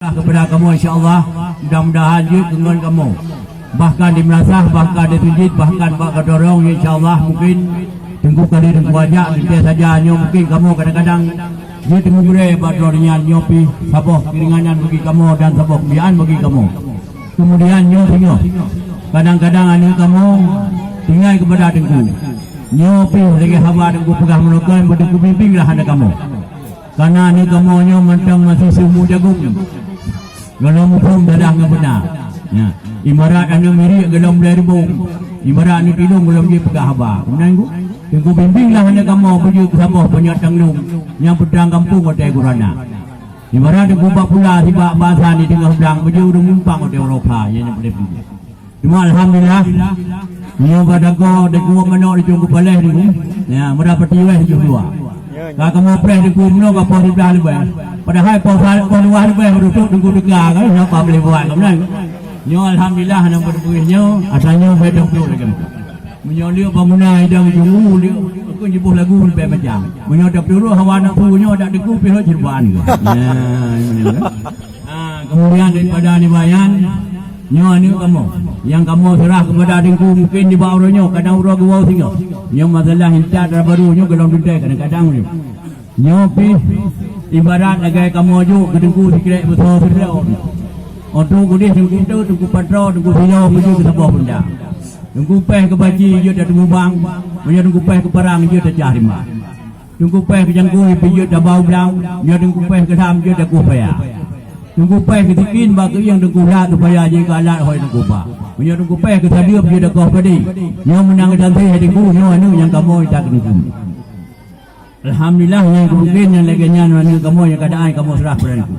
serah kepada kamu insya-Allah. Mudah-mudahan je dengan kamu. Bahkan di Melasah, bahkan di Tunjit, bahkan Pak Kedorong insya-Allah mungkin tunggu kali tunggu ajak dia saja nyo mungkin kamu kadang-kadang dia tunggu gure badornya nyopi saboh kiringanan bagi kamu dan saboh kebiaan bagi kamu. Kemudian nyo tengok. Kadang-kadang anu kamu tinggal kepada tengku. Nyopi lagi haba tengku pegang menukan berdengku bimbinglah anda kamu. Karena ni kamu nyo mentang masih semu jagung. Kalau mumpung dadah yang benar. Ya. Ibarat anda miri gelom dari bung. Ibarat ni pilung gelom dia pegang haba. Kemudian ku tengku bimbinglah anda kamu pergi ke saboh penyatang lung yang pedang kampung hotel Gurana. Ibarat tengku bak pula tiba bahasa ni tengah pedang pergi urung mumpang hotel Eropah yang boleh pergi. Cuma alhamdulillah nyo pada ko de ku menok di tunggu balai ni ku. Ya, mendapat weh dua. Kalau kamu preh di ku menok apa di belah lebih. Padahal po luar lebih duduk tunggu dekat kan apa boleh buat kemudian. Nyo alhamdulillah nang berbuihnya asalnya betul betul lagi. Menyo liu bangunan hidang jungu liu aku nyebuh lagu lebih macam. Menyo dak dulu hawa nak punya dak deku pihak Cirebon. Ya, ini kan. Kemudian daripada ni bayan nyo ni kamu yang kamu serah kepada adikku mungkin di bawah orangnya kadang orang gua tinggal nyo masalah hinta baru nyo gelong dudai kadang-kadang nyo pi ibarat agai kamu aju kedengku sikret betul betul untuk gudih tunggu patro tunggu video menuju ke sebuah benda tunggu peh ke baji dia dah tunggu bang menuju tunggu peh ke perang dia dah cari mah tunggu peh ke jangkui dia dah bau belang dia tunggu peh ke sam dia dah kupaya tunggu peh ke tikin bagi yang tunggu lat supaya je ke alat hoi tunggu ba punya tunggu peh ke tadiup dia dah kau tadi yang menang dan saya tunggu anu yang kamu tak tunggu alhamdulillah yang mungkin yang lagi nyan kamu yang keadaan kamu serah pada aku